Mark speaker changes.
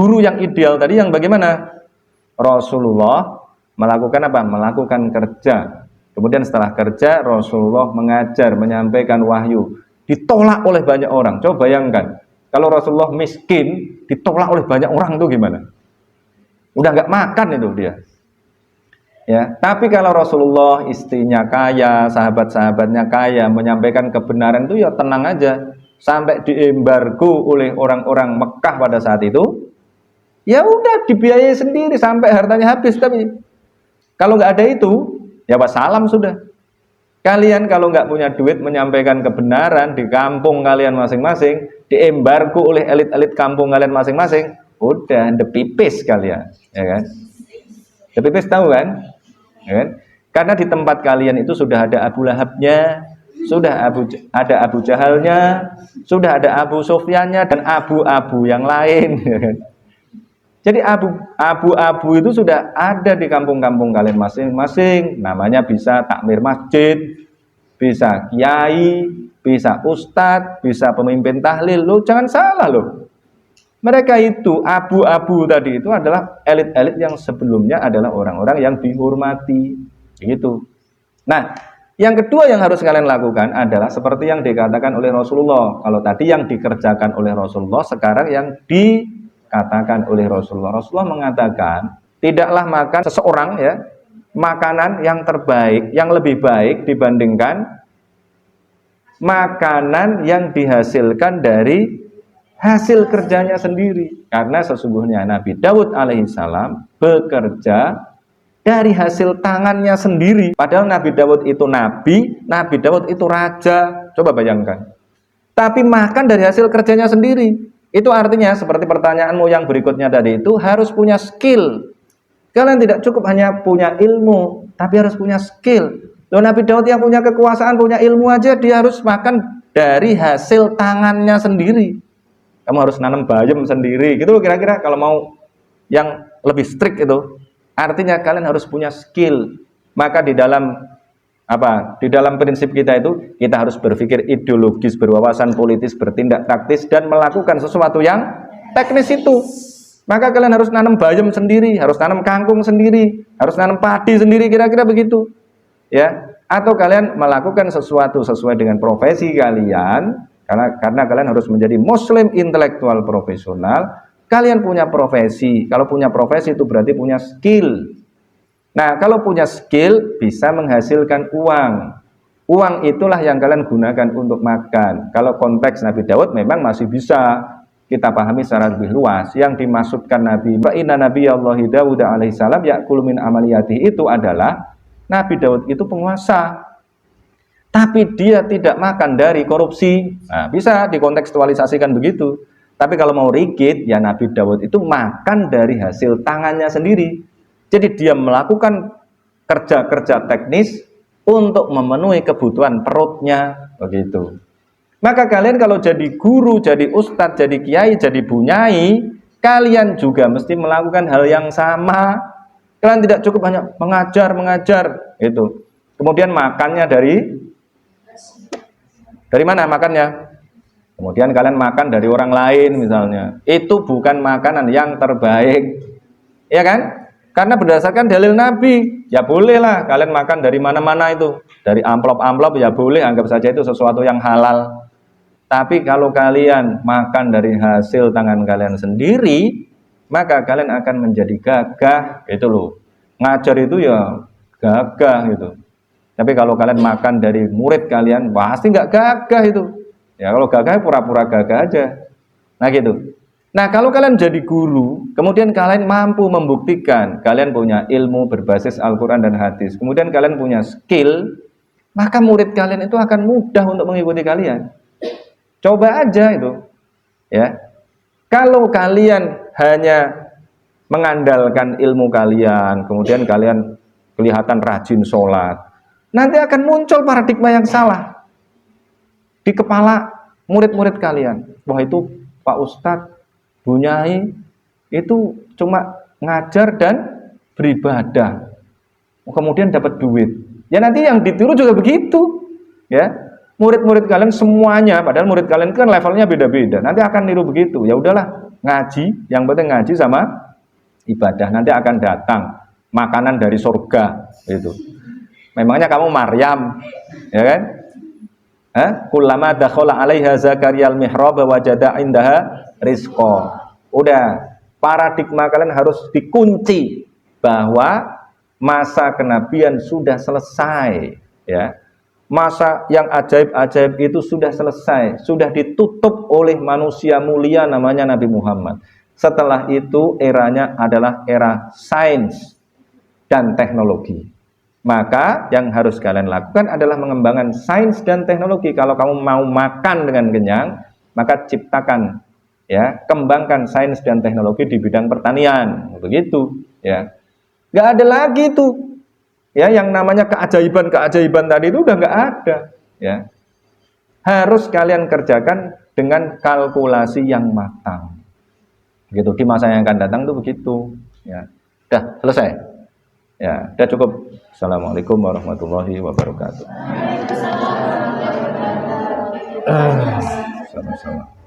Speaker 1: guru yang ideal tadi yang bagaimana? Rasulullah melakukan apa? Melakukan kerja. Kemudian setelah kerja Rasulullah mengajar, menyampaikan wahyu. Ditolak oleh banyak orang. Coba bayangkan, kalau Rasulullah miskin, ditolak oleh banyak orang itu gimana? Udah nggak makan itu dia. Ya, tapi kalau Rasulullah istrinya kaya, sahabat-sahabatnya kaya, menyampaikan kebenaran itu ya tenang aja. Sampai diembargo oleh orang-orang Mekah pada saat itu, ya udah dibiayai sendiri sampai hartanya habis. Tapi kalau nggak ada itu, ya wassalam sudah. Kalian kalau nggak punya duit menyampaikan kebenaran di kampung kalian masing-masing, diembargo oleh elit-elit kampung kalian masing-masing, udah depipis kalian, ya kan? Depipis tahu kan? Ya kan? Karena di tempat kalian itu sudah ada Abu Lahabnya, sudah ada Abu Jahalnya, sudah ada Abu Sufyannya dan abu-abu yang lain. Ya kan? Jadi abu-abu itu sudah ada di kampung-kampung kalian masing-masing. Namanya bisa takmir masjid, bisa kiai, bisa ustadz, bisa pemimpin tahlil. Lo jangan salah loh. Mereka itu abu-abu tadi itu adalah elit-elit yang sebelumnya adalah orang-orang yang dihormati, gitu. Nah, yang kedua yang harus kalian lakukan adalah seperti yang dikatakan oleh Rasulullah. Kalau tadi yang dikerjakan oleh Rasulullah, sekarang yang dikatakan oleh Rasulullah. Rasulullah mengatakan, tidaklah makan seseorang ya makanan yang terbaik, yang lebih baik dibandingkan makanan yang dihasilkan dari hasil kerjanya sendiri. Karena sesungguhnya Nabi Daud alaihissalam bekerja dari hasil tangannya sendiri. Padahal Nabi Daud itu nabi, Nabi Daud itu raja. Coba bayangkan. Tapi makan dari hasil kerjanya sendiri. Itu artinya seperti pertanyaanmu yang berikutnya tadi itu harus punya skill. Kalian tidak cukup hanya punya ilmu, tapi harus punya skill. Loh, Nabi Daud yang punya kekuasaan, punya ilmu aja, dia harus makan dari hasil tangannya sendiri. Kamu harus nanam bayam sendiri, gitu kira-kira kalau mau yang lebih strict itu. Artinya kalian harus punya skill. Maka di dalam Di dalam prinsip kita itu kita harus berpikir ideologis, berwawasan politis, bertindak taktis dan melakukan sesuatu yang teknis itu. Maka kalian harus nanam bayam sendiri, harus nanam kangkung sendiri, harus nanam padi sendiri, kira-kira begitu. Ya, atau kalian melakukan sesuatu sesuai dengan profesi kalian. Karena kalian harus menjadi muslim intelektual profesional. Kalian punya profesi. Kalau punya profesi itu berarti punya skill. Nah, kalau punya skill bisa menghasilkan uang. Uang itulah yang kalian gunakan untuk makan. Kalau konteks Nabi Daud memang masih bisa kita pahami secara lebih luas. Yang dimaksudkan Nabi Inna Nabiyallahi Daud alaihissalam ya'kulu min amaliyatihi itu adalah Nabi Daud itu penguasa. Tapi dia tidak makan dari korupsi. Nah, bisa dikontekstualisasikan begitu. Tapi kalau mau rigid, ya Nabi Daud itu makan dari hasil tangannya sendiri. Jadi dia melakukan kerja-kerja teknis untuk memenuhi kebutuhan perutnya, begitu. Maka kalian kalau jadi guru, jadi ustadz, jadi kiai, jadi bunyai, kalian juga mesti melakukan hal yang sama. Kalian tidak cukup hanya mengajar, itu. Kemudian makannya dari mana makannya? Kemudian kalian makan dari orang lain misalnya. Itu bukan makanan yang terbaik. Ya kan? Karena berdasarkan dalil Nabi, ya bolehlah kalian makan dari mana-mana itu. Dari amplop-amplop ya boleh, anggap saja itu sesuatu yang halal. Tapi kalau kalian makan dari hasil tangan kalian sendiri, maka kalian akan menjadi gagah, gitu loh. Ngajar itu ya gagah gitu. Tapi kalau kalian makan dari murid kalian, pasti nggak gagah itu. Ya kalau gagah pura-pura gagah aja. Nah gitu. Nah kalau kalian jadi guru, kemudian kalian mampu membuktikan kalian punya ilmu berbasis Al-Quran dan hadis, kemudian kalian punya skill, maka murid kalian itu akan mudah untuk mengikuti kalian. Coba aja itu. Ya. Kalau kalian hanya mengandalkan ilmu kalian, kemudian kalian kelihatan rajin sholat, nanti akan muncul paradigma yang salah di kepala murid-murid kalian. Wah itu Pak Ustadz, bunyai itu cuma ngajar dan beribadah, kemudian dapat duit. Ya nanti yang ditiru juga begitu. Ya, murid-murid kalian semuanya, padahal murid kalian kan levelnya beda-beda, nanti akan niru begitu. Ya udahlah, ngaji, yang penting ngaji sama ibadah. Nanti akan datang makanan dari surga itu. Memangnya kamu Maryam, ya kan? Kullama dakhala 'alaiha Zakaria al-mihrab wajada indaha rizqa. Udah, paradigma kalian harus dikunci bahwa masa kenabian sudah selesai, ya. Masa yang ajaib-ajaib itu sudah selesai, sudah ditutup oleh manusia mulia namanya Nabi Muhammad. Setelah itu eranya adalah era sains dan teknologi. Maka yang harus kalian lakukan adalah mengembangkan sains dan teknologi. Kalau kamu mau makan dengan kenyang, maka ciptakan, ya, kembangkan sains dan teknologi di bidang pertanian. Begitu, ya. Gak ada lagi tuh. Ya, yang namanya keajaiban-keajaiban tadi itu udah nggak ada, ya. Harus kalian kerjakan dengan kalkulasi yang matang. Begitu di masa yang akan datang tuh begitu, ya. Udah selesai. Ya, udah cukup. Assalamualaikum warahmatullahi wabarakatuh. Sama-sama.